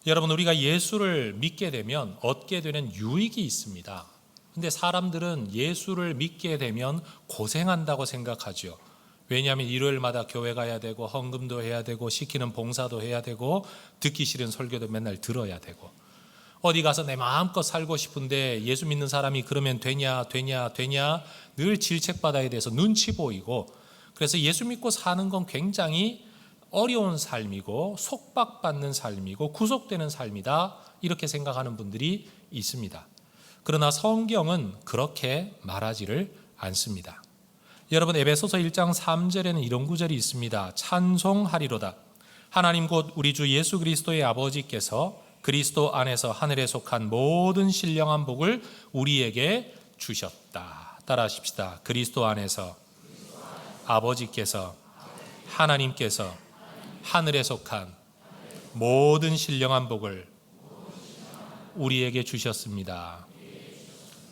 여러분, 우리가 예수를 믿게 되면 얻게 되는 유익이 있습니다. 근데 사람들은 예수를 믿게 되면 고생한다고 생각하죠. 왜냐하면 일요일마다 교회 가야 되고 헌금도 해야 되고 시키는 봉사도 해야 되고 듣기 싫은 설교도 맨날 들어야 되고 어디 가서 내 마음껏 살고 싶은데 예수 믿는 사람이 그러면 되냐 늘 질책받아야 돼서 눈치 보이고, 그래서 예수 믿고 사는 건 굉장히 어려운 삶이고 속박받는 삶이고 구속되는 삶이다, 이렇게 생각하는 분들이 있습니다. 그러나 성경은 그렇게 말하지를 않습니다. 여러분, 에베소서 1장 3절에는 이런 구절이 있습니다. 찬송하리로다. 하나님 곧 우리 주 예수 그리스도의 아버지께서 그리스도 안에서 하늘에 속한 모든 신령한 복을 우리에게 주셨다. 따라하십시다. 그리스도 안에서 아버지께서 하나님께서 하늘에 속한 모든 신령한 복을 우리에게 주셨습니다.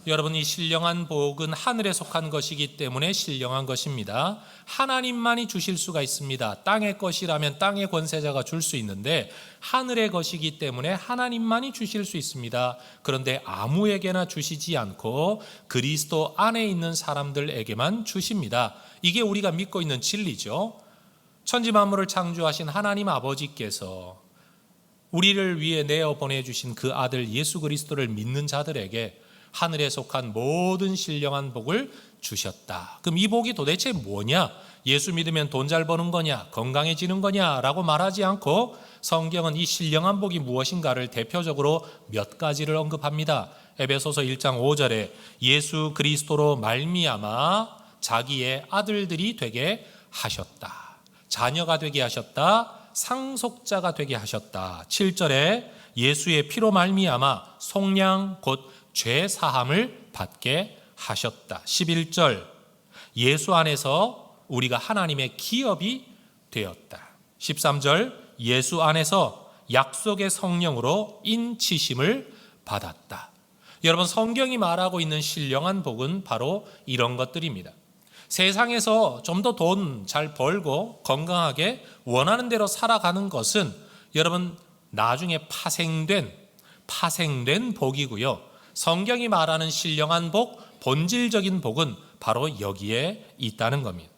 여러분, 이 신령한 복은 하늘에 속한 것이기 때문에 신령한 것입니다. 하나님만이 주실 수가 있습니다. 땅의 것이라면 땅의 권세자가 줄 수 있는데 하늘의 것이기 때문에 하나님만이 주실 수 있습니다. 그런데 아무에게나 주시지 않고 그리스도 안에 있는 사람들에게만 주십니다. 이게 우리가 믿고 있는 진리죠. 천지 만물을 창조하신 하나님 아버지께서 우리를 위해 내어 보내주신 그 아들 예수 그리스도를 믿는 자들에게 하늘에 속한 모든 신령한 복을 주셨다. 그럼 이 복이 도대체 뭐냐? 예수 믿으면 돈 잘 버는 거냐? 건강해지는 거냐? 라고 말하지 않고 성경은 이 신령한 복이 무엇인가를 대표적으로 몇 가지를 언급합니다. 에베소서 1장 5절에 예수 그리스도로 말미암아 자기의 아들들이 되게 하셨다. 자녀가 되게 하셨다. 상속자가 되게 하셨다. 7절에 예수의 피로 말미암아 속량 곧 죄 사함을 받게 하셨다. 11절 예수 안에서 우리가 하나님의 기업이 되었다. 13절 예수 안에서 약속의 성령으로 인치심을 받았다. 여러분, 성경이 말하고 있는 신령한 복은 바로 이런 것들입니다. 세상에서 좀 더 돈 잘 벌고 건강하게 원하는 대로 살아가는 것은 여러분 나중에 파생된 복이고요. 성경이 말하는 신령한 복, 본질적인 복은 바로 여기에 있다는 겁니다.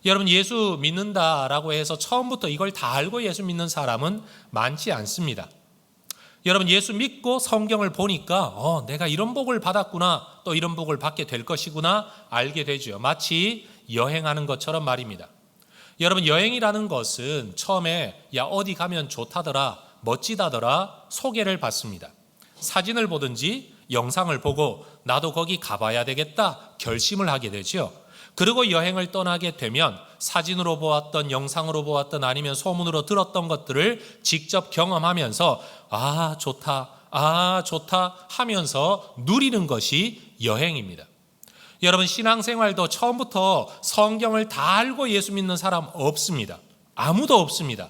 여러분, 예수 믿는다라고 해서 처음부터 이걸 다 알고 예수 믿는 사람은 많지 않습니다. 여러분, 예수 믿고 성경을 보니까 내가 이런 복을 받았구나, 또 이런 복을 받게 될 것이구나 알게 되죠. 마치 여행하는 것처럼 말입니다. 여러분, 여행이라는 것은 처음에 어디 가면 좋다더라, 멋지다더라 소개를 받습니다. 사진을 보든지 영상을 보고 나도 거기 가봐야 되겠다 결심을 하게 되죠. 그리고 여행을 떠나게 되면 사진으로 보았던, 영상으로 보았던, 아니면 소문으로 들었던 것들을 직접 경험하면서 좋다 하면서 누리는 것이 여행입니다. 여러분, 신앙생활도 처음부터 성경을 다 알고 예수 믿는 사람 없습니다. 아무도 없습니다.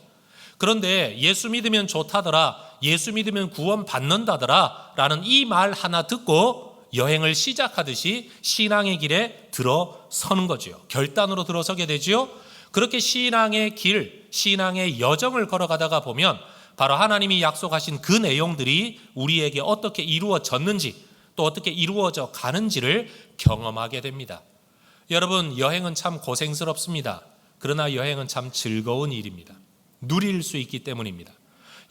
그런데 예수 믿으면 좋다더라, 예수 믿으면 구원 받는다더라 라는 이 말 하나 듣고 여행을 시작하듯이 신앙의 길에 들어서는 거죠. 결단으로 들어서게 되죠. 그렇게 신앙의 길, 신앙의 여정을 걸어가다가 보면 바로 하나님이 약속하신 그 내용들이 우리에게 어떻게 이루어졌는지, 또 어떻게 이루어져 가는지를 경험하게 됩니다. 여러분, 여행은 참 고생스럽습니다. 그러나 여행은 참 즐거운 일입니다. 누릴 수 있기 때문입니다.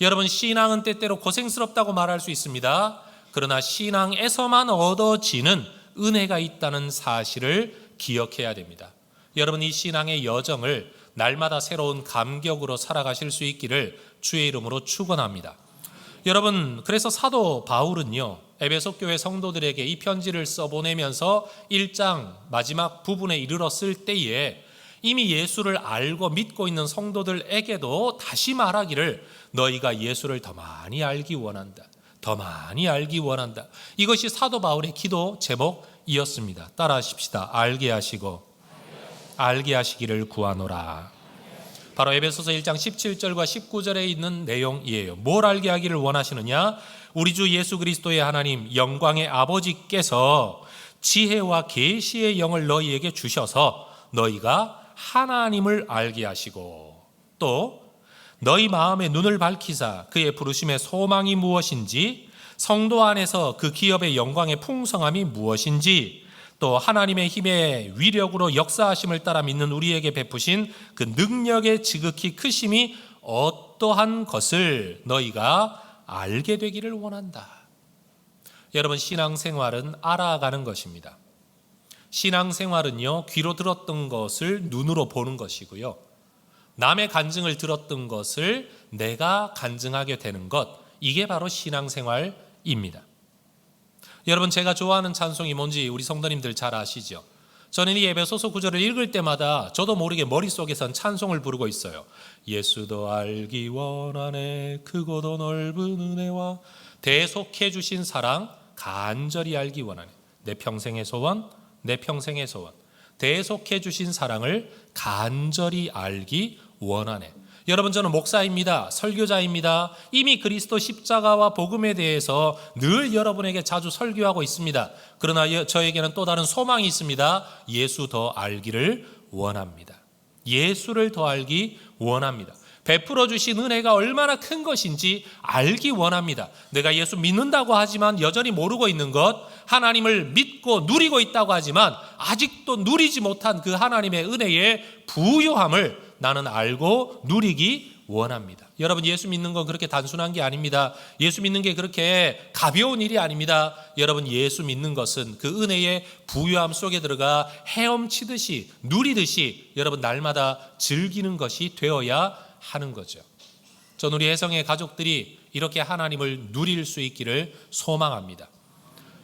여러분, 신앙은 때때로 고생스럽다고 말할 수 있습니다. 그러나 신앙에서만 얻어지는 은혜가 있다는 사실을 기억해야 됩니다. 여러분, 이 신앙의 여정을 날마다 새로운 감격으로 살아가실 수 있기를 주의 이름으로 축원합니다. 여러분, 그래서 사도 바울은요, 에베소 교회 성도들에게 이 편지를 써보내면서 1장 마지막 부분에 이르렀을 때에 이미 예수를 알고 믿고 있는 성도들에게도 다시 말하기를 너희가 예수를 더 많이 알기 원한다. 더 많이 알기 원한다. 이것이 사도 바울의 기도 제목이었습니다. 따라하십시다. 알게 하시고 알게 하시기를 구하노라. 바로 에베소서 1장 17절과 19절에 있는 내용이에요. 뭘 알게 하기를 원하시느냐? 우리 주 예수 그리스도의 하나님 영광의 아버지께서 지혜와 계시의 영을 너희에게 주셔서 너희가 하나님을 알게 하시고 또 너희 마음의 눈을 밝히사 그의 부르심의 소망이 무엇인지, 성도 안에서 그 기업의 영광의 풍성함이 무엇인지, 또 하나님의 힘의 위력으로 역사하심을 따라 믿는 우리에게 베푸신 그 능력의 지극히 크심이 어떠한 것을 너희가 알게 되기를 원한다. 여러분, 신앙생활은 알아가는 것입니다. 신앙생활은요, 귀로 들었던 것을 눈으로 보는 것이고요, 남의 간증을 들었던 것을 내가 간증하게 되는 것, 이게 바로 신앙생활입니다. 여러분, 제가 좋아하는 찬송이 뭔지 우리 성도님들 잘 아시죠? 저는 이 에베소서 9절을 읽을 때마다 저도 모르게 머릿속에선 찬송을 부르고 있어요. 예수도 알기 원하네 크고도 넓은 은혜와 대속해 주신 사랑 간절히 알기 원하네. 내 평생의 소원, 내 평생의 소원. 대속해 주신 사랑을 간절히 알기 원하네. 여러분, 저는 목사입니다. 설교자입니다. 이미 그리스도 십자가와 복음에 대해서 늘 여러분에게 자주 설교하고 있습니다. 그러나 저에게는 또 다른 소망이 있습니다. 예수 더 알기를 원합니다. 예수를 더 알기 원합니다. 베풀어 주신 은혜가 얼마나 큰 것인지 알기 원합니다. 내가 예수 믿는다고 하지만 여전히 모르고 있는 것, 하나님을 믿고 누리고 있다고 하지만 아직도 누리지 못한 그 하나님의 은혜의 부유함을 나는 알고 누리기 원합니다. 여러분, 예수 믿는 건 그렇게 단순한 게 아닙니다. 예수 믿는 게 그렇게 가벼운 일이 아닙니다. 여러분, 예수 믿는 것은 그 은혜의 부유함 속에 들어가 헤엄치듯이 누리듯이 여러분 날마다 즐기는 것이 되어야 하는 거죠. 전 우리 혜성의 가족들이 이렇게 하나님을 누릴 수 있기를 소망합니다.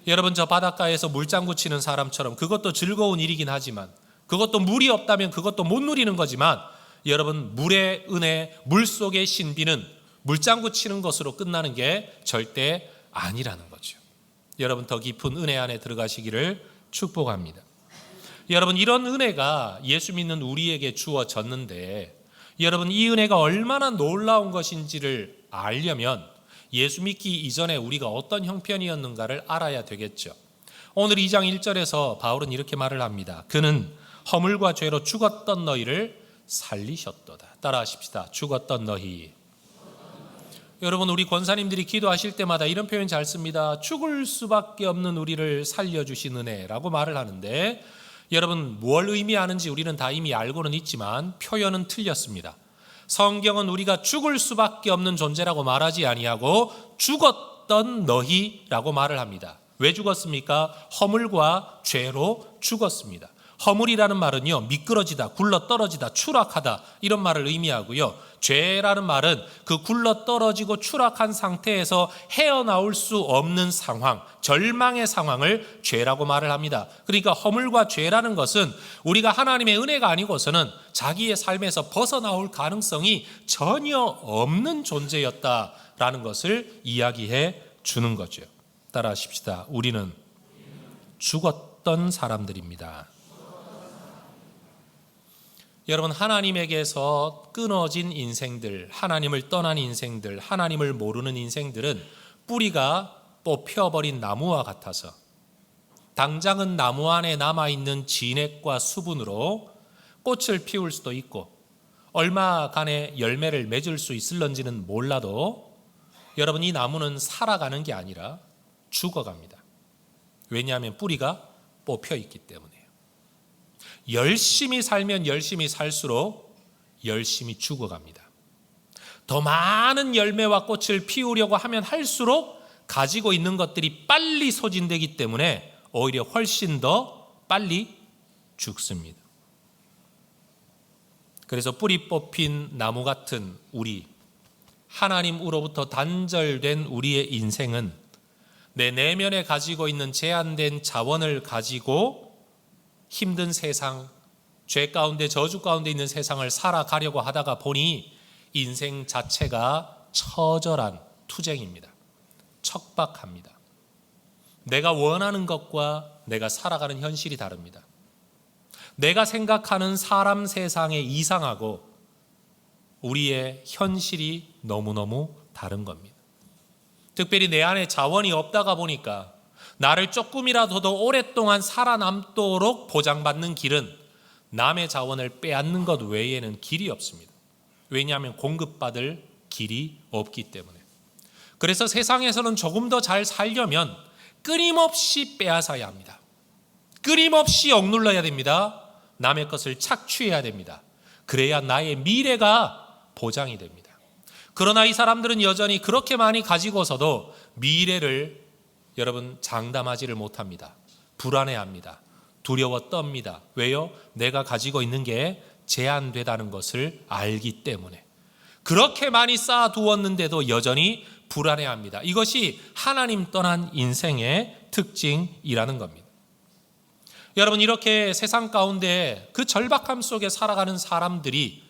여러분, 저 바닷가에서 물장구 치는 사람처럼 그것도 즐거운 일이긴 하지만, 그것도 물이 없다면 그것도 못 누리는 거지만, 여러분, 물의 은혜, 물속의 신비는 물장구 치는 것으로 끝나는 게 절대 아니라는 거죠. 여러분, 더 깊은 은혜 안에 들어가시기를 축복합니다. 여러분, 이런 은혜가 예수 믿는 우리에게 주어졌는데, 여러분, 이 은혜가 얼마나 놀라운 것인지를 알려면 예수 믿기 이전에 우리가 어떤 형편이었는가를 알아야 되겠죠. 오늘 2장 1절에서 바울은 이렇게 말을 합니다. 그는 허물과 죄로 죽었던 너희를 살리셨도다. 따라하십시다. 죽었던 너희. 여러분, 우리 권사님들이 기도하실 때마다 이런 표현 잘 씁니다. 죽을 수밖에 없는 우리를 살려주신 은혜라고 말을 하는데, 여러분, 뭘 의미하는지 우리는 다 이미 알고는 있지만 표현은 틀렸습니다. 성경은 우리가 죽을 수밖에 없는 존재라고 말하지 아니하고 죽었던 너희라고 말을 합니다. 왜 죽었습니까? 허물과 죄로 죽었습니다. 허물이라는 말은요, 미끄러지다, 굴러떨어지다, 추락하다, 이런 말을 의미하고요. 죄라는 말은 그 굴러떨어지고 추락한 상태에서 헤어나올 수 없는 상황, 절망의 상황을 죄라고 말을 합니다. 그러니까 허물과 죄라는 것은 우리가 하나님의 은혜가 아니고서는 자기의 삶에서 벗어나올 가능성이 전혀 없는 존재였다라는 것을 이야기해 주는 거죠. 따라하십시다. 우리는 죽었던 사람들입니다. 여러분, 하나님에게서 끊어진 인생들, 하나님을 떠난 인생들, 하나님을 모르는 인생들은 뿌리가 뽑혀버린 나무와 같아서 당장은 나무 안에 남아있는 진액과 수분으로 꽃을 피울 수도 있고 얼마간의 열매를 맺을 수 있을런지는 몰라도 여러분, 이 나무는 살아가는 게 아니라 죽어갑니다. 왜냐하면 뿌리가 뽑혀 있기 때문에. 열심히 살면 열심히 살수록 열심히 죽어갑니다. 더 많은 열매와 꽃을 피우려고 하면 할수록 가지고 있는 것들이 빨리 소진되기 때문에 오히려 훨씬 더 빨리 죽습니다. 그래서 뿌리 뽑힌 나무 같은 우리, 하나님으로부터 단절된 우리의 인생은 내 내면에 가지고 있는 제한된 자원을 가지고 힘든 세상, 죄 가운데 저주 가운데 있는 세상을 살아가려고 하다가 보니 인생 자체가 처절한 투쟁입니다. 척박합니다. 내가 원하는 것과 내가 살아가는 현실이 다릅니다. 내가 생각하는 사람 세상의 이상하고 우리의 현실이 너무너무 다른 겁니다. 특별히 내 안에 자원이 없다가 보니까 나를 조금이라도 더 오랫동안 살아남도록 보장받는 길은 남의 자원을 빼앗는 것 외에는 길이 없습니다. 왜냐하면 공급받을 길이 없기 때문에. 그래서 세상에서는 조금 더 잘 살려면 끊임없이 빼앗아야 합니다. 끊임없이 억눌러야 됩니다. 남의 것을 착취해야 됩니다. 그래야 나의 미래가 보장이 됩니다. 그러나 이 사람들은 여전히 그렇게 많이 가지고서도 미래를 여러분 장담하지를 못합니다. 불안해합니다. 두려워 떱니다. 왜요? 내가 가지고 있는 게 제한되다는 것을 알기 때문에. 그렇게 많이 쌓아두었는데도 여전히 불안해합니다. 이것이 하나님 떠난 인생의 특징이라는 겁니다. 여러분, 이렇게 세상 가운데 그 절박함 속에 살아가는 사람들이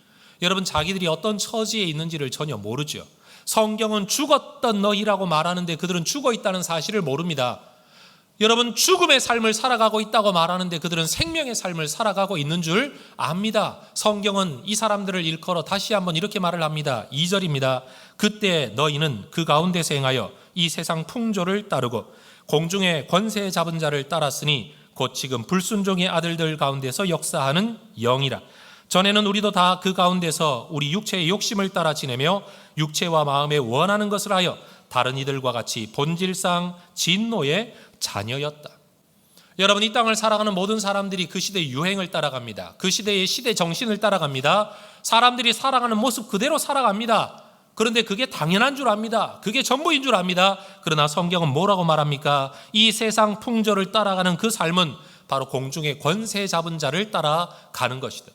여러분 자기들이 어떤 처지에 있는지를 전혀 모르죠. 성경은 죽었던 너희라고 말하는데 그들은 죽어 있다는 사실을 모릅니다. 여러분, 죽음의 삶을 살아가고 있다고 말하는데 그들은 생명의 삶을 살아가고 있는 줄 압니다. 성경은 이 사람들을 일컬어 다시 한번 이렇게 말을 합니다. 2절입니다. 그때 너희는 그 가운데서 행하여 이 세상 풍조를 따르고 공중의 권세 잡은 자를 따랐으니 곧 지금 불순종의 아들들 가운데서 역사하는 영이라. 전에는 우리도 다 그 가운데서 우리 육체의 욕심을 따라 지내며 육체와 마음에 원하는 것을 하여 다른 이들과 같이 본질상 진노의 자녀였다. 여러분, 이 땅을 살아가는 모든 사람들이 그 시대의 유행을 따라갑니다. 그 시대의 시대 정신을 따라갑니다. 사람들이 살아가는 모습 그대로 살아갑니다. 그런데 그게 당연한 줄 압니다. 그게 전부인 줄 압니다. 그러나 성경은 뭐라고 말합니까? 이 세상 풍조를 따라가는 그 삶은 바로 공중의 권세 잡은 자를 따라가는 것이다.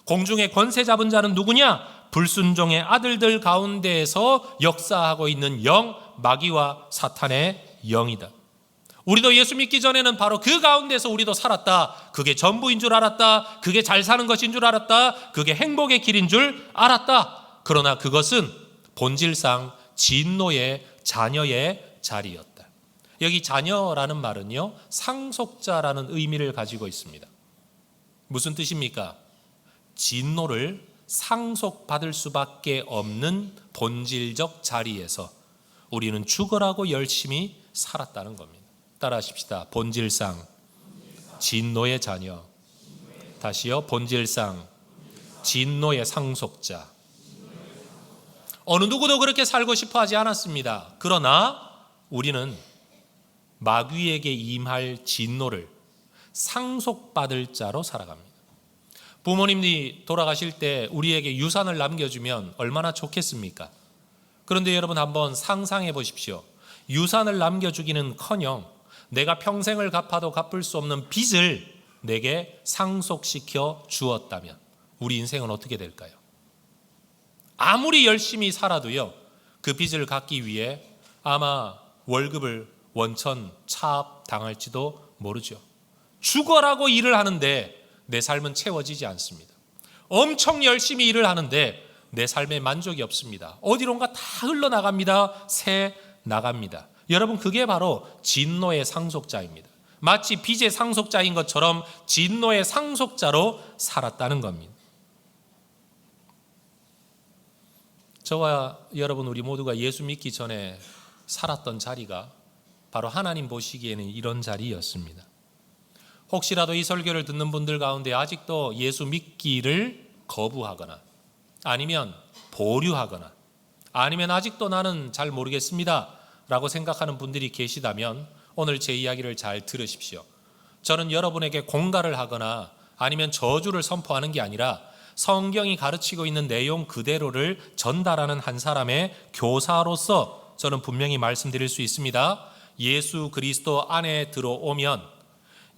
공중의 권세 잡은 자는 누구냐? 불순종의 아들들 가운데에서 역사하고 있는 영, 마귀와 사탄의 영이다. 우리도 예수 믿기 전에는 바로 그 가운데서 우리도 살았다. 그게 전부인 줄 알았다. 그게 잘 사는 것인 줄 알았다. 그게 행복의 길인 줄 알았다. 그러나 그것은 본질상 진노의 자녀의 자리였다. 여기 자녀라는 말은요, 상속자라는 의미를 가지고 있습니다. 무슨 뜻입니까? 진노를 상속받을 수밖에 없는 본질적 자리에서 우리는 죽으라고 열심히 살았다는 겁니다. 따라하십시다. 본질상 진노의 자녀. 다시요. 본질상 진노의 상속자. 어느 누구도 그렇게 살고 싶어 하지 않았습니다. 그러나 우리는 마귀에게 임할 진노를 상속받을 자로 살아갑니다. 부모님이 돌아가실 때 우리에게 유산을 남겨주면 얼마나 좋겠습니까? 그런데 여러분 한번 상상해 보십시오. 유산을 남겨주기는커녕 내가 평생을 갚아도 갚을 수 없는 빚을 내게 상속시켜 주었다면 우리 인생은 어떻게 될까요? 아무리 열심히 살아도요, 그 빚을 갚기 위해 아마 월급을 원천 차압당할지도 모르죠. 죽어라고 일을 하는데 내 삶은 채워지지 않습니다. 엄청 열심히 일을 하는데 내 삶에 만족이 없습니다. 어디론가 다 흘러나갑니다. 새 나갑니다. 여러분, 그게 바로 진노의 상속자입니다. 마치 빚의 상속자인 것처럼 진노의 상속자로 살았다는 겁니다. 저와 여러분 우리 모두가 예수 믿기 전에 살았던 자리가 바로 하나님 보시기에는 이런 자리였습니다. 혹시라도 이 설교를 듣는 분들 가운데 아직도 예수 믿기를 거부하거나 아니면 보류하거나 아니면 아직도 나는 잘 모르겠습니다 라고 생각하는 분들이 계시다면 오늘 제 이야기를 잘 들으십시오. 저는 여러분에게 공갈을 하거나 아니면 저주를 선포하는 게 아니라 성경이 가르치고 있는 내용 그대로를 전달하는 한 사람의 교사로서 저는 분명히 말씀드릴 수 있습니다. 예수 그리스도 안에 들어오면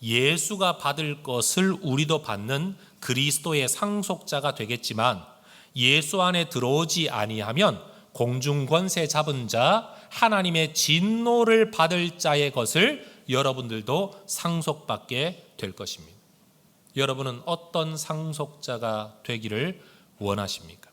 예수가 받을 것을 우리도 받는 그리스도의 상속자가 되겠지만 예수 안에 들어오지 아니하면 공중권세 잡은 자, 하나님의 진노를 받을 자의 것을 여러분들도 상속받게 될 것입니다. 여러분은 어떤 상속자가 되기를 원하십니까?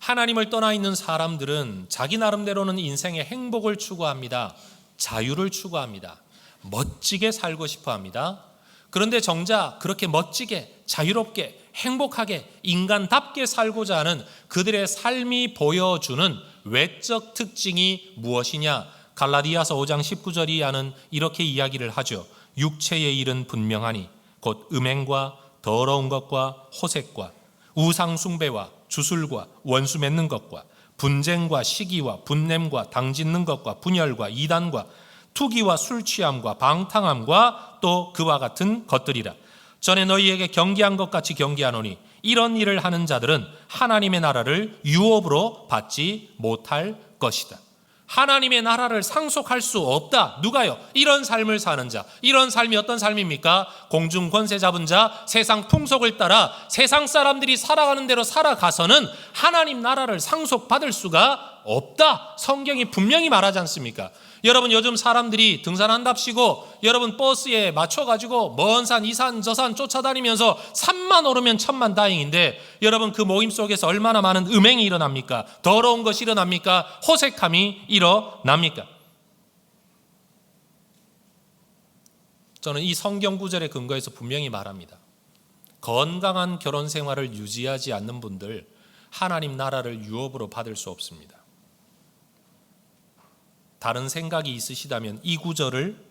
하나님을 떠나 있는 사람들은 자기 나름대로는 인생의 행복을 추구합니다. 자유를 추구합니다. 멋지게 살고 싶어 합니다. 그런데 정작 그렇게 멋지게, 자유롭게, 행복하게, 인간답게 살고자 하는 그들의 삶이 보여주는 외적 특징이 무엇이냐? 갈라디아서 5장 19절이 하는 이렇게 이야기를 하죠. 육체의 일은 분명하니 곧 음행과 더러운 것과 호색과 우상 숭배와 주술과 원수 맺는 것과 분쟁과 시기와 분냄과 당짓는 것과 분열과 이단과 투기와 술 취함과 방탕함과 또 그와 같은 것들이라. 전에 너희에게 경계한 것 같이 경계하노니 이런 일을 하는 자들은 하나님의 나라를 유업으로 받지 못할 것이다. 하나님의 나라를 상속할 수 없다. 누가요? 이런 삶을 사는 자. 이런 삶이 어떤 삶입니까? 공중 권세 잡은 자, 세상 풍속을 따라 세상 사람들이 살아가는 대로 살아가서는 하나님 나라를 상속받을 수가 없다. 성경이 분명히 말하지 않습니까? 여러분, 요즘 사람들이 등산한답시고 여러분 버스에 맞춰가지고 먼 산, 이 산, 저 산 쫓아다니면서 산만 오르면 천만 다행인데 여러분, 그 모임 속에서 얼마나 많은 음행이 일어납니까? 더러운 것이 일어납니까? 호색함이 일어납니까? 저는 이 성경 구절의 근거에서 분명히 말합니다. 건강한 결혼 생활을 유지하지 않는 분들 하나님 나라를 유업으로 받을 수 없습니다. 다른 생각이 있으시다면 이 구절을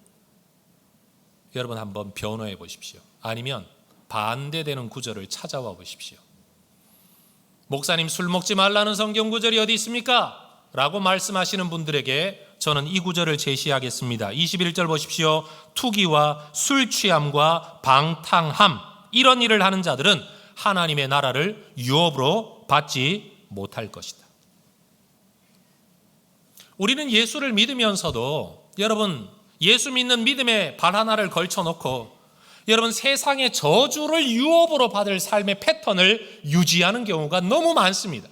여러분 한번 변호해 보십시오. 아니면 반대되는 구절을 찾아와 보십시오. 목사님, 술 먹지 말라는 성경 구절이 어디 있습니까? 라고 말씀하시는 분들에게 저는 이 구절을 제시하겠습니다. 21절 보십시오. 투기와 술 취함과 방탕함, 이런 일을 하는 자들은 하나님의 나라를 유업으로 받지 못할 것이다. 우리는 예수를 믿으면서도 여러분, 예수 믿는 믿음에 발 하나를 걸쳐놓고 여러분, 세상의 저주를 유업으로 받을 삶의 패턴을 유지하는 경우가 너무 많습니다.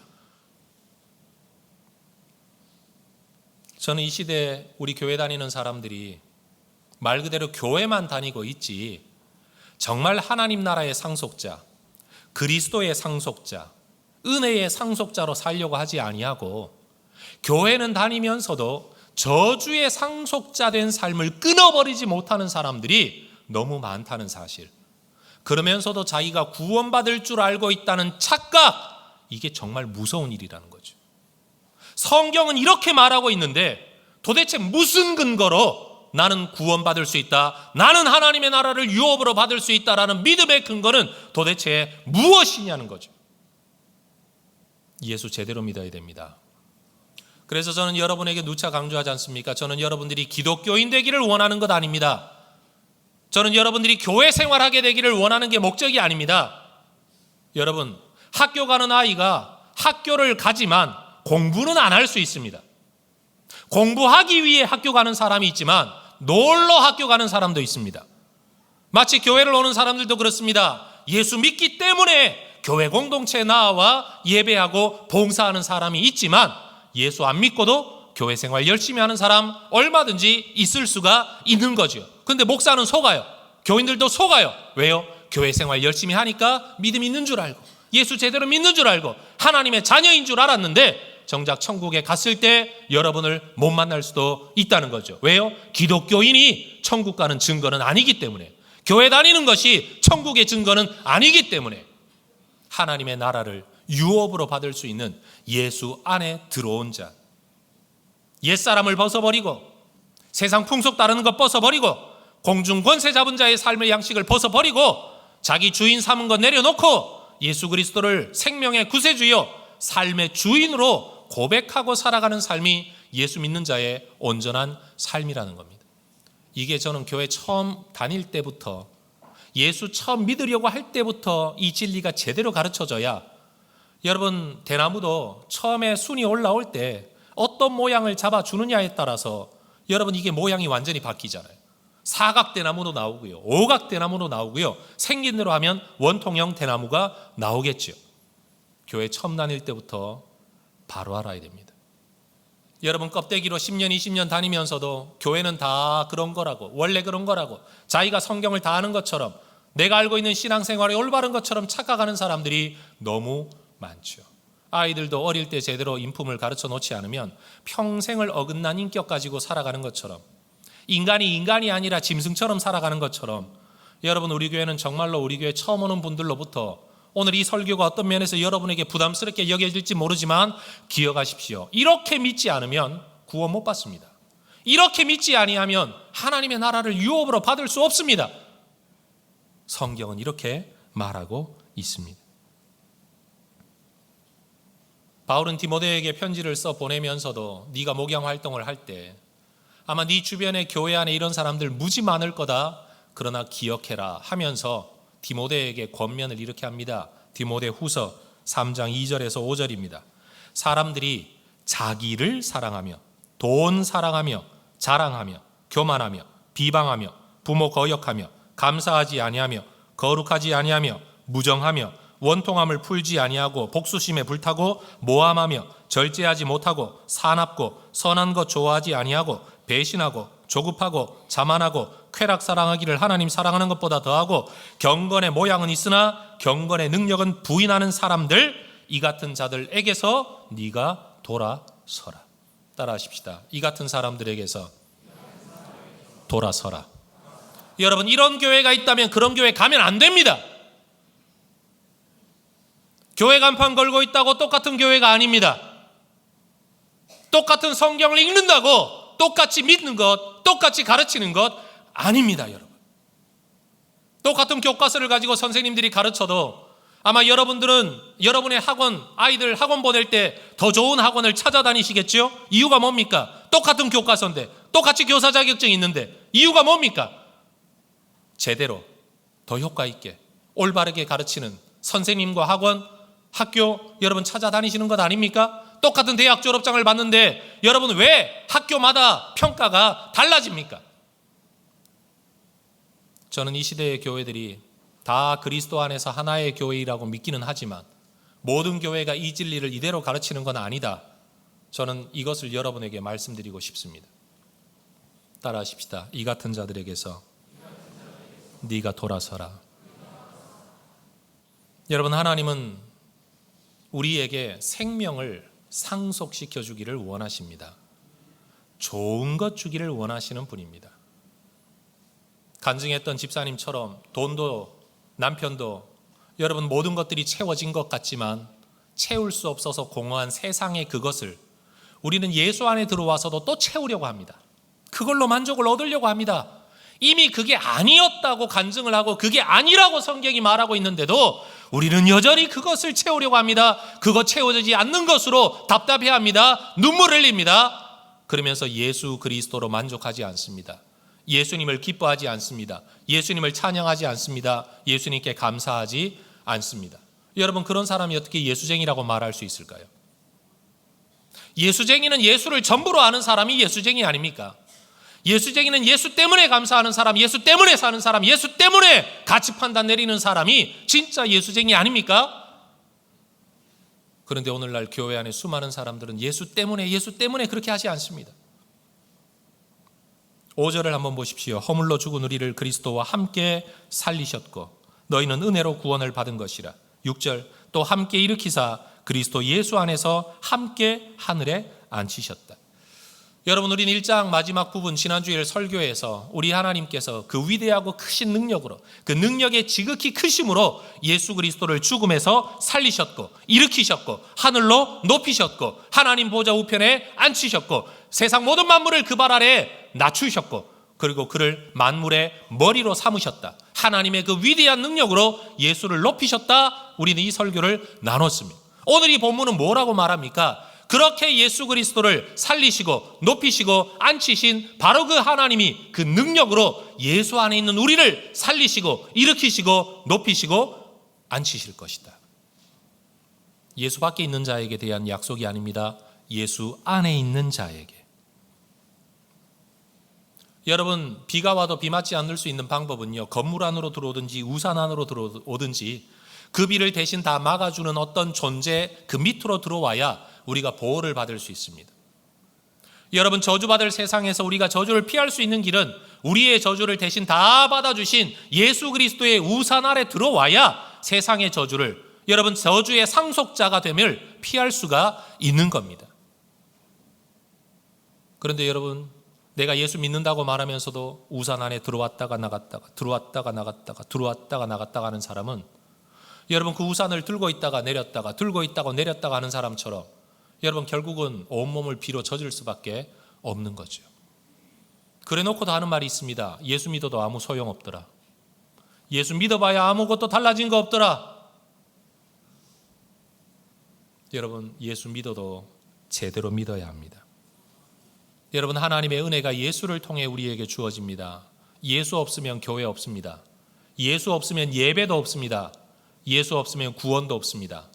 저는 이 시대에 우리 교회 다니는 사람들이 말 그대로 교회만 다니고 있지 정말 하나님 나라의 상속자, 그리스도의 상속자, 은혜의 상속자로 살려고 하지 아니하고 교회는 다니면서도 저주의 상속자 된 삶을 끊어버리지 못하는 사람들이 너무 많다는 사실. 그러면서도 자기가 구원받을 줄 알고 있다는 착각, 이게 정말 무서운 일이라는 거죠. 성경은 이렇게 말하고 있는데 도대체 무슨 근거로 나는 구원받을 수 있다, 나는 하나님의 나라를 유업으로 받을 수 있다라는 믿음의 근거는 도대체 무엇이냐는 거죠. 예수 제대로 믿어야 됩니다. 그래서 저는 여러분에게 누차 강조하지 않습니까? 저는 여러분들이 기독교인 되기를 원하는 것 아닙니다. 저는 여러분들이 교회 생활하게 되기를 원하는 게 목적이 아닙니다. 여러분, 학교 가는 아이가 학교를 가지만 공부는 안 할 수 있습니다. 공부하기 위해 학교 가는 사람이 있지만 놀러 학교 가는 사람도 있습니다. 마치 교회를 오는 사람들도 그렇습니다. 예수 믿기 때문에 교회 공동체에 나와 예배하고 봉사하는 사람이 있지만 예수 안 믿고도 교회 생활 열심히 하는 사람 얼마든지 있을 수가 있는 거죠. 근데 목사는 속아요. 교인들도 속아요. 왜요? 교회 생활 열심히 하니까 믿음 있는 줄 알고 예수 제대로 믿는 줄 알고 하나님의 자녀인 줄 알았는데 정작 천국에 갔을 때 여러분을 못 만날 수도 있다는 거죠. 왜요? 기독교인이 천국 가는 증거는 아니기 때문에, 교회 다니는 것이 천국의 증거는 아니기 때문에 하나님의 나라를 유업으로 받을 수 있는 예수 안에 들어온 자, 옛사람을 벗어버리고 세상 풍속 따르는 것 벗어버리고 공중 권세 잡은 자의 삶의 양식을 벗어버리고 자기 주인 삼은 것 내려놓고 예수 그리스도를 생명의 구세주요 삶의 주인으로 고백하고 살아가는 삶이 예수 믿는 자의 온전한 삶이라는 겁니다. 이게 저는 교회 처음 다닐 때부터, 예수 처음 믿으려고 할 때부터 이 진리가 제대로 가르쳐져야, 여러분, 대나무도 처음에 순이 올라올 때 어떤 모양을 잡아주느냐에 따라서 여러분 이게 모양이 완전히 바뀌잖아요. 사각대나무도 나오고요, 오각대나무도 나오고요, 생긴 대로 하면 원통형 대나무가 나오겠죠. 교회 처음 다닐 때부터 바로 알아야 됩니다. 여러분, 껍데기로 10년 20년 다니면서도 교회는 다 그런 거라고, 원래 그런 거라고, 자기가 성경을 다 아는 것처럼, 내가 알고 있는 신앙생활이 올바른 것처럼 착각하는 사람들이 너무 많죠. 아이들도 어릴 때 제대로 인품을 가르쳐 놓지 않으면 평생을 어긋난 인격 가지고 살아가는 것처럼, 인간이 아니라 짐승처럼 살아가는 것처럼, 여러분, 우리 교회는 정말로 우리 교회 처음 오는 분들로부터 오늘 이 설교가 어떤 면에서 여러분에게 부담스럽게 여겨질지 모르지만 기억하십시오. 이렇게 믿지 않으면 구원 못 받습니다. 이렇게 믿지 아니하면 하나님의 나라를 유업으로 받을 수 없습니다. 성경은 이렇게 말하고 있습니다. 바울은 디모데에게 편지를 써 보내면서도 네가 목양 활동을 할 때 아마 네 주변의 교회 안에 이런 사람들 무지 많을 거다. 그러나 기억해라 하면서 디모데에게 권면을 이렇게 합니다. 디모데 후서 3장 2절에서 5절입니다. 사람들이 자기를 사랑하며 돈 사랑하며 자랑하며 교만하며 비방하며 부모 거역하며 감사하지 아니하며 거룩하지 아니하며 무정하며 원통함을 풀지 아니하고 복수심에 불타고 모함하며 절제하지 못하고 사납고 선한 것 좋아하지 아니하고 배신하고 조급하고 자만하고 쾌락 사랑하기를 하나님 사랑하는 것보다 더하고 경건의 모양은 있으나 경건의 능력은 부인하는 사람들, 이 같은 자들에게서 네가 돌아서라. 따라하십시다. 이 같은 사람들에게서 돌아서라. 여러분, 이런 교회가 있다면 그런 교회 가면 안 됩니다. 교회 간판 걸고 있다고 똑같은 교회가 아닙니다. 똑같은 성경을 읽는다고 똑같이 믿는 것, 똑같이 가르치는 것 아닙니다, 여러분. 똑같은 교과서를 가지고 선생님들이 가르쳐도 아마 여러분들은 여러분의 학원, 아이들 학원 보낼 때 더 좋은 학원을 찾아다니시겠죠? 이유가 뭡니까? 똑같은 교과서인데, 똑같이 교사 자격증이 있는데 이유가 뭡니까? 제대로 더 효과 있게 올바르게 가르치는 선생님과 학원, 학교 여러분 찾아다니시는 것 아닙니까? 똑같은 대학 졸업장을 받는데 여러분 왜 학교마다 평가가 달라집니까? 저는 이 시대의 교회들이 다 그리스도 안에서 하나의 교회이라고 믿기는 하지만 모든 교회가 이 진리를 이대로 가르치는 건 아니다. 저는 이것을 여러분에게 말씀드리고 싶습니다. 따라하십시다. 이 같은 자들에게서 네가 돌아서라. 여러분, 하나님은 우리에게 생명을 상속시켜 주기를 원하십니다. 좋은 것 주기를 원하시는 분입니다. 간증했던 집사님처럼 돈도 남편도 여러분 모든 것들이 채워진 것 같지만 채울 수 없어서 공허한 세상의 그것을 우리는 예수 안에 들어와서도 또 채우려고 합니다. 그걸로 만족을 얻으려고 합니다. 이미 그게 아니었다고 간증을 하고 그게 아니라고 성경이 말하고 있는데도 우리는 여전히 그것을 채우려고 합니다. 그거 채워지지 않는 것으로 답답해합니다. 눈물을 흘립니다. 그러면서 예수 그리스도로 만족하지 않습니다. 예수님을 기뻐하지 않습니다. 예수님을 찬양하지 않습니다. 예수님께 감사하지 않습니다. 여러분, 그런 사람이 어떻게 예수쟁이라고 말할 수 있을까요? 예수쟁이는 예수를 전부로 아는 사람이 예수쟁이 아닙니까? 예수쟁이는 예수 때문에 감사하는 사람, 예수 때문에 사는 사람, 예수 때문에 가치 판단 내리는 사람이 진짜 예수쟁이 아닙니까? 그런데 오늘날 교회 안에 수많은 사람들은 예수 때문에 그렇게 하지 않습니다. 5절을 한번 보십시오. 허물로 죽은 우리를 그리스도와 함께 살리셨고 너희는 은혜로 구원을 받은 것이라. 6절 또 함께 일으키사 그리스도 예수 안에서 함께 하늘에 앉히셨다. 여러분, 우리는 1장 마지막 부분 지난주일 설교에서 우리 하나님께서 그 위대하고 크신 능력으로 그 능력의 지극히 크심으로 예수 그리스도를 죽음에서 살리셨고 일으키셨고 하늘로 높이셨고 하나님 보좌 우편에 앉히셨고 세상 모든 만물을 그 발 아래에 낮추셨고 그리고 그를 만물의 머리로 삼으셨다. 하나님의 그 위대한 능력으로 예수를 높이셨다. 우리는 이 설교를 나눴습니다. 오늘 이 본문은 뭐라고 말합니까? 그렇게 예수 그리스도를 살리시고 높이시고 앉히신 바로 그 하나님이 그 능력으로 예수 안에 있는 우리를 살리시고 일으키시고 높이시고 앉히실 것이다. 예수 밖에 있는 자에게 대한 약속이 아닙니다. 예수 안에 있는 자에게. 여러분, 비가 와도 비 맞지 않을 수 있는 방법은요, 건물 안으로 들어오든지 우산 안으로 들어오든지 그 비를 대신 다 막아주는 어떤 존재 그 밑으로 들어와야 우리가 보호를 받을 수 있습니다. 여러분, 저주받을 세상에서 우리가 저주를 피할 수 있는 길은 우리의 저주를 대신 다 받아주신 예수 그리스도의 우산 아래 들어와야 세상의 저주를, 여러분 저주의 상속자가 됨을 피할 수가 있는 겁니다. 그런데 여러분, 내가 예수 믿는다고 말하면서도 우산 안에 들어왔다가 나갔다가 들어왔다가 나갔다가 들어왔다가 나갔다가 하는 사람은 여러분 그 우산을 들고 있다가 내렸다가 들고 있다가 내렸다가 하는 사람처럼 여러분 결국은 온몸을 비로 젖을 수밖에 없는 거죠. 그래 놓고도 하는 말이 있습니다. 예수 믿어도 아무 소용없더라. 예수 믿어봐야 아무것도 달라진 거 없더라. 여러분, 예수 믿어도 제대로 믿어야 합니다. 여러분, 하나님의 은혜가 예수를 통해 우리에게 주어집니다. 예수 없으면 교회 없습니다. 예수 없으면 예배도 없습니다. 예수 없으면 구원도 없습니다.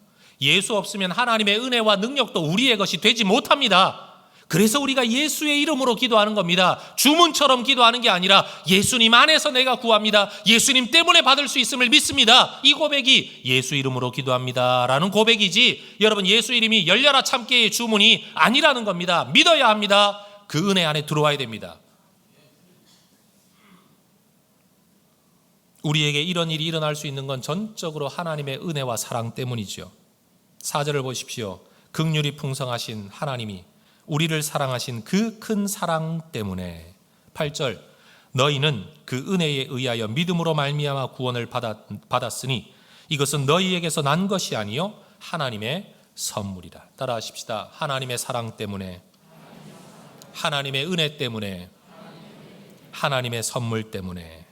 예수 없으면 하나님의 은혜와 능력도 우리의 것이 되지 못합니다. 그래서 우리가 예수의 이름으로 기도하는 겁니다. 주문처럼 기도하는 게 아니라 예수님 안에서 내가 구합니다. 예수님 때문에 받을 수 있음을 믿습니다. 이 고백이 예수 이름으로 기도합니다 라는 고백이지, 여러분, 예수 이름이 열려라 참깨의 주문이 아니라는 겁니다. 믿어야 합니다. 그 은혜 안에 들어와야 됩니다. 우리에게 이런 일이 일어날 수 있는 건 전적으로 하나님의 은혜와 사랑 때문이죠. 4절을 보십시오. 긍휼이 풍성하신 하나님이 우리를 사랑하신 그 큰 사랑 때문에. 8절, 너희는 그 은혜에 의하여 믿음으로 말미암아 구원을 받았으니 이것은 너희에게서 난 것이 아니요 하나님의 선물이라. 따라하십시다. 하나님의 사랑 때문에, 하나님의 은혜 때문에, 하나님의 선물 때문에.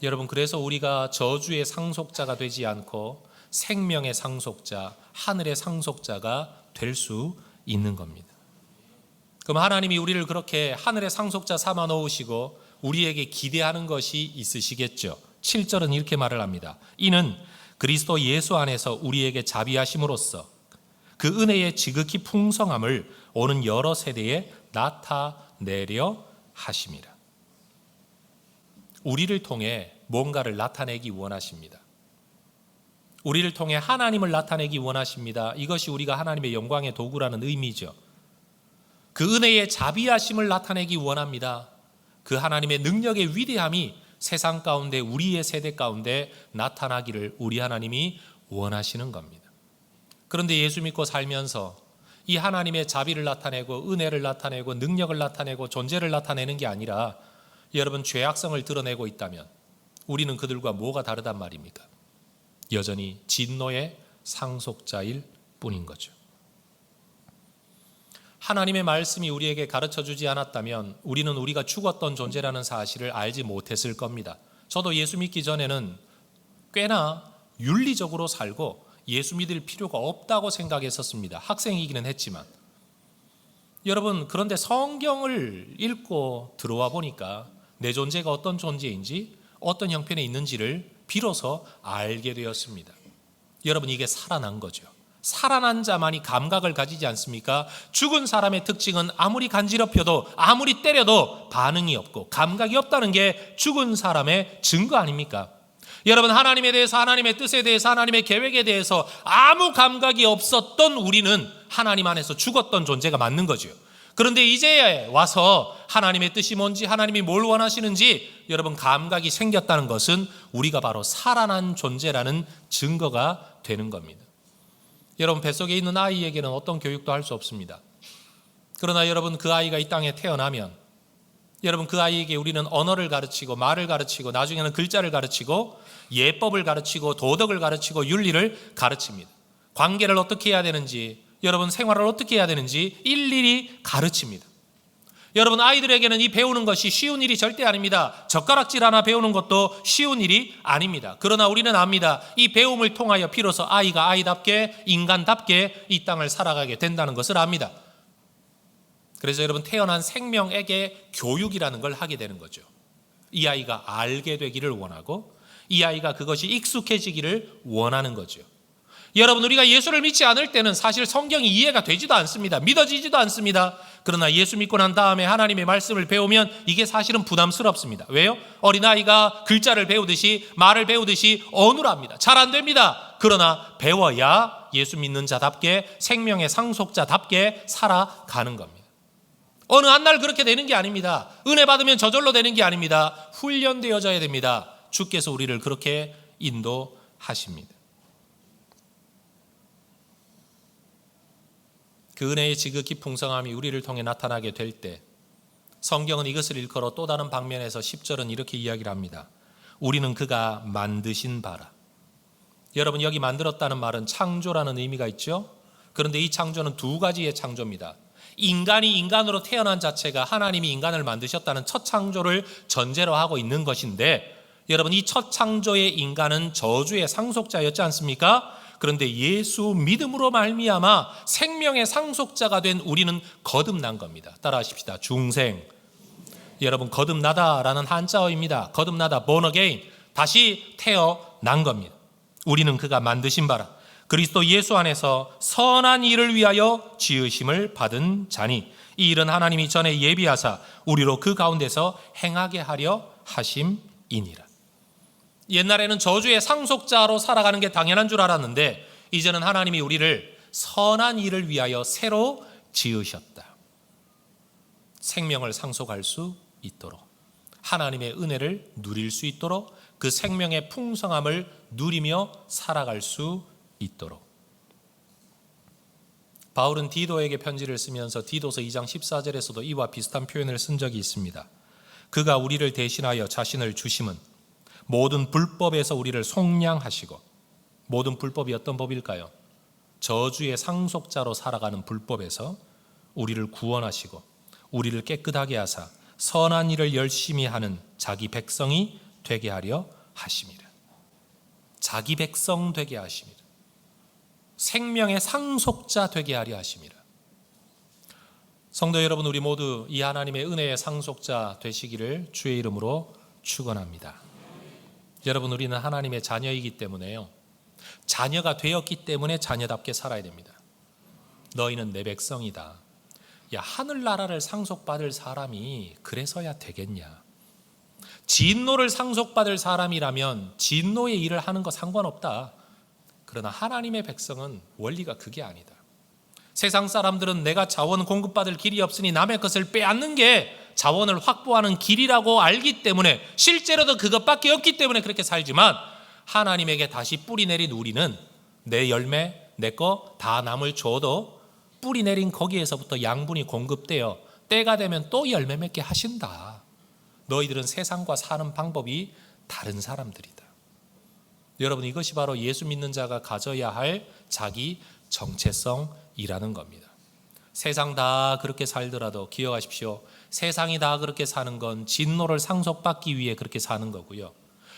여러분, 그래서 우리가 저주의 상속자가 되지 않고 생명의 상속자, 하늘의 상속자가 될 수 있는 겁니다. 그럼 하나님이 우리를 그렇게 하늘의 상속자 삼아 놓으시고 우리에게 기대하는 것이 있으시겠죠. 7절은 이렇게 말을 합니다. 이는 그리스도 예수 안에서 우리에게 자비하심으로써 그 은혜의 지극히 풍성함을 오는 여러 세대에 나타내려 하심이라. 우리를 통해 뭔가를 나타내기 원하십니다. 우리를 통해 하나님을 나타내기 원하십니다. 이것이 우리가 하나님의 영광의 도구라는 의미죠. 그 은혜의 자비하심을 나타내기 원합니다. 그 하나님의 능력의 위대함이 세상 가운데, 우리의 세대 가운데 나타나기를 우리 하나님이 원하시는 겁니다. 그런데 예수 믿고 살면서 이 하나님의 자비를 나타내고 은혜를 나타내고 능력을 나타내고 존재를 나타내는 게 아니라 여러분, 죄악성을 드러내고 있다면 우리는 그들과 뭐가 다르단 말입니까? 여전히 진노의 상속자일 뿐인 거죠. 하나님의 말씀이 우리에게 가르쳐 주지 않았다면 우리는 우리가 죽었던 존재라는 사실을 알지 못했을 겁니다. 저도 예수 믿기 전에는 꽤나 윤리적으로 살고 예수 믿을 필요가 없다고 생각했었습니다. 학생이기는 했지만. 여러분, 그런데 성경을 읽고 들어와 보니까 내 존재가 어떤 존재인지, 어떤 형편에 있는지를 비로소 알게 되었습니다. 여러분, 이게 살아난 거죠. 살아난 자만이 감각을 가지지 않습니까? 죽은 사람의 특징은 아무리 간지럽혀도 아무리 때려도 반응이 없고 감각이 없다는 게 죽은 사람의 증거 아닙니까? 여러분, 하나님에 대해서, 하나님의 뜻에 대해서, 하나님의 계획에 대해서 아무 감각이 없었던 우리는 하나님 안에서 죽었던 존재가 맞는 거죠. 그런데 이제 와서 하나님의 뜻이 뭔지, 하나님이 뭘 원하시는지 여러분 감각이 생겼다는 것은 우리가 바로 살아난 존재라는 증거가 되는 겁니다. 여러분, 뱃속에 있는 아이에게는 어떤 교육도 할 수 없습니다. 그러나 여러분, 그 아이가 이 땅에 태어나면 여러분, 그 아이에게 우리는 언어를 가르치고 말을 가르치고 나중에는 글자를 가르치고 예법을 가르치고 도덕을 가르치고 윤리를 가르칩니다. 관계를 어떻게 해야 되는지, 여러분 생활을 어떻게 해야 되는지 일일이 가르칩니다. 여러분, 아이들에게는 이 배우는 것이 쉬운 일이 절대 아닙니다. 젓가락질 하나 배우는 것도 쉬운 일이 아닙니다. 그러나 우리는 압니다. 이 배움을 통하여 비로소 아이가 아이답게, 인간답게 이 땅을 살아가게 된다는 것을 압니다. 그래서 여러분, 태어난 생명에게 교육이라는 걸 하게 되는 거죠. 이 아이가 알게 되기를 원하고 이 아이가 그것이 익숙해지기를 원하는 거죠. 여러분, 우리가 예수를 믿지 않을 때는 사실 성경이 이해가 되지도 않습니다. 믿어지지도 않습니다. 그러나 예수 믿고 난 다음에 하나님의 말씀을 배우면 이게 사실은 부담스럽습니다. 왜요? 어린아이가 글자를 배우듯이, 말을 배우듯이 어눌합니다. 잘 안 됩니다. 그러나 배워야 예수 믿는 자답게, 생명의 상속자답게 살아가는 겁니다. 어느 한 날 그렇게 되는 게 아닙니다. 은혜 받으면 저절로 되는 게 아닙니다. 훈련되어져야 됩니다. 주께서 우리를 그렇게 인도하십니다. 그 은혜의 지극히 풍성함이 우리를 통해 나타나게 될 때 성경은 이것을 일컬어 또 다른 방면에서 10절은 이렇게 이야기를 합니다. 우리는 그가 만드신 바라. 여러분, 여기 만들었다는 말은 창조라는 의미가 있죠. 그런데 이 창조는 두 가지의 창조입니다. 인간이 인간으로 태어난 자체가 하나님이 인간을 만드셨다는 첫 창조를 전제로 하고 있는 것인데, 여러분, 이 첫 창조의 인간은 저주의 상속자였지 않습니까? 그런데 예수 믿음으로 말미암아 생명의 상속자가 된 우리는 거듭난 겁니다. 따라하십시다. 중생. 여러분, 거듭나다라는 한자어입니다. 거듭나다, born again, 다시 태어난 겁니다. 우리는 그가 만드신 바라 그리스도 예수 안에서 선한 일을 위하여 지으심을 받은 자니 이 일은 하나님이 전에 예비하사 우리로 그 가운데서 행하게 하려 하심이니라. 옛날에는 저주의 상속자로 살아가는 게 당연한 줄 알았는데 이제는 하나님이 우리를 선한 일을 위하여 새로 지으셨다. 생명을 상속할 수 있도록, 하나님의 은혜를 누릴 수 있도록, 그 생명의 풍성함을 누리며 살아갈 수 있도록. 바울은 디도에게 편지를 쓰면서 디도서 2장 14절에서도 이와 비슷한 표현을 쓴 적이 있습니다. 그가 우리를 대신하여 자신을 주심은 모든 불법에서 우리를 속량하시고, 모든 불법이 어떤 법일까요? 저주의 상속자로 살아가는 불법에서 우리를 구원하시고 우리를 깨끗하게 하사 선한 일을 열심히 하는 자기 백성이 되게 하려 하심이라. 자기 백성 되게 하심이라. 생명의 상속자 되게 하려 하심이라. 성도 여러분, 우리 모두 이 하나님의 은혜의 상속자 되시기를 주의 이름으로 축원합니다. 여러분, 우리는 하나님의 자녀이기 때문에요, 자녀가 되었기 때문에 자녀답게 살아야 됩니다. 너희는 내 백성이다. 야, 하늘나라를 상속받을 사람이 그래서야 되겠냐? 진노를 상속받을 사람이라면 진노의 일을 하는 거 상관없다. 그러나 하나님의 백성은 원리가 그게 아니다. 세상 사람들은 내가 자원 공급받을 길이 없으니 남의 것을 빼앗는 게 자원을 확보하는 길이라고 알기 때문에, 실제로도 그것밖에 없기 때문에 그렇게 살지만, 하나님에게 다시 뿌리 내린 우리는 내 열매, 내 거 다 남을 줘도 뿌리 내린 거기에서부터 양분이 공급되어 때가 되면 또 열매 맺게 하신다. 너희들은 세상과 사는 방법이 다른 사람들이다. 여러분, 이것이 바로 예수 믿는 자가 가져야 할 자기 정체성이라는 겁니다. 세상 다 그렇게 살더라도 기억하십시오. 세상이 다 그렇게 사는 건 진노를 상속받기 위해 그렇게 사는 거고요.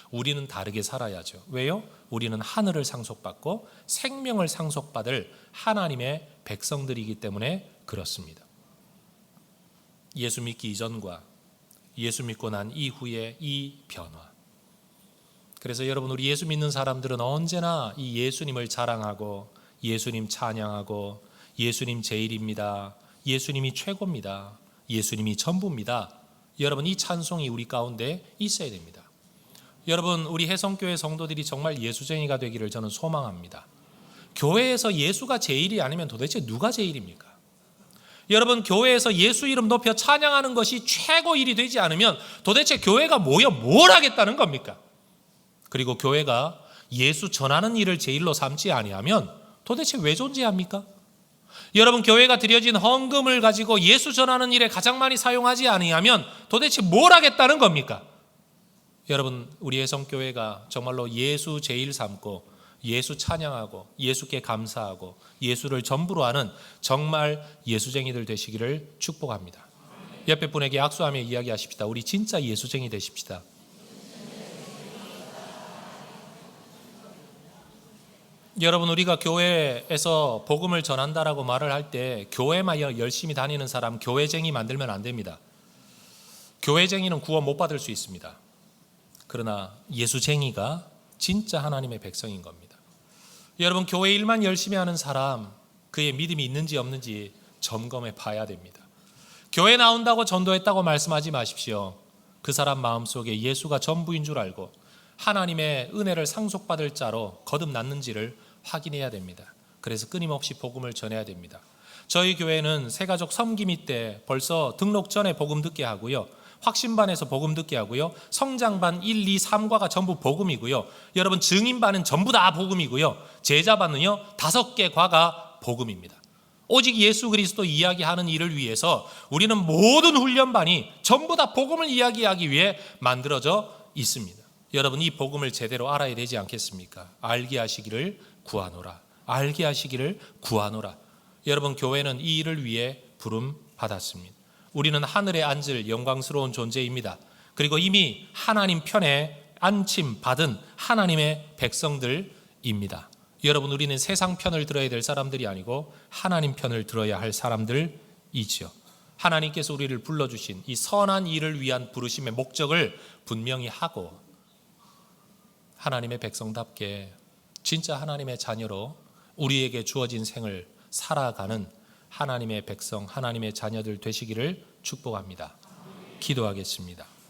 우리는 다르게 살아야죠. 왜요? 우리는 하늘을 상속받고 생명을 상속받을 하나님의 백성들이기 때문에 그렇습니다. 예수 믿기 이전과 예수 믿고 난 이후의 이 변화. 그래서 여러분, 우리 예수 믿는 사람들은 언제나 이 예수님을 자랑하고 예수님 찬양하고 예수님 제일입니다, 예수님이 최고입니다, 예수님이 전부입니다. 여러분, 이 찬송이 우리 가운데 있어야 됩니다. 여러분, 우리 혜성교회 성도들이 정말 예수쟁이가 되기를 저는 소망합니다. 교회에서 예수가 제일이 아니면 도대체 누가 제일입니까? 여러분, 교회에서 예수 이름 높여 찬양하는 것이 최고 일이 되지 않으면 도대체 교회가 모여 뭘 하겠다는 겁니까? 그리고 교회가 예수 전하는 일을 제일로 삼지 아니하면 도대체 왜 존재합니까? 여러분, 교회가 드려진 헌금을 가지고 예수 전하는 일에 가장 많이 사용하지 아니하면 도대체 뭘 하겠다는 겁니까? 여러분, 우리 혜성교회가 정말로 예수 제일 삼고 예수 찬양하고 예수께 감사하고 예수를 전부로 하는 정말 예수쟁이들 되시기를 축복합니다. 옆에 분에게 악수하며 이야기하십시다. 우리 진짜 예수쟁이 되십시다. 여러분, 우리가 교회에서 복음을 전한다라고 말을 할 때 교회만 열심히 다니는 사람 교회쟁이 만들면 안 됩니다. 교회쟁이는 구원 못 받을 수 있습니다. 그러나 예수쟁이가 진짜 하나님의 백성인 겁니다. 여러분, 교회 일만 열심히 하는 사람, 그의 믿음이 있는지 없는지 점검해 봐야 됩니다. 교회 나온다고 전도했다고 말씀하지 마십시오. 그 사람 마음속에 예수가 전부인 줄 알고 하나님의 은혜를 상속받을 자로 거듭났는지를 확인해야 됩니다. 그래서 끊임없이 복음을 전해야 됩니다. 저희 교회는 새가족 섬김이 때 벌써 등록 전에 복음 듣게 하고요, 확신반에서 복음 듣게 하고요, 성장반 1, 2, 3과가 전부 복음이고요, 여러분 증인반은 전부 다 복음이고요, 제자반은요 5개 과가 복음입니다. 오직 예수 그리스도 이야기하는 일을 위해서 우리는 모든 훈련반이 전부 다 복음을 이야기하기 위해 만들어져 있습니다. 여러분, 이 복음을 제대로 알아야 되지 않겠습니까? 알게 하시기를 구하노라. 알게 하시기를 구하노라. 여러분, 교회는 이 일을 위해 부름 받았습니다. 우리는 하늘에 앉을 영광스러운 존재입니다. 그리고 이미 하나님 편에 안침 받은 하나님의 백성들입니다. 여러분, 우리는 세상 편을 들어야 될 사람들이 아니고 하나님 편을 들어야 할 사람들이지요. 하나님께서 우리를 불러주신 이 선한 일을 위한 부르심의 목적을 분명히 하고 하나님의 백성답게 진짜 하나님의 자녀로 우리에게 주어진 생을 살아가는 하나님의 백성, 하나님의 자녀들 되시기를 축복합니다. 기도하겠습니다.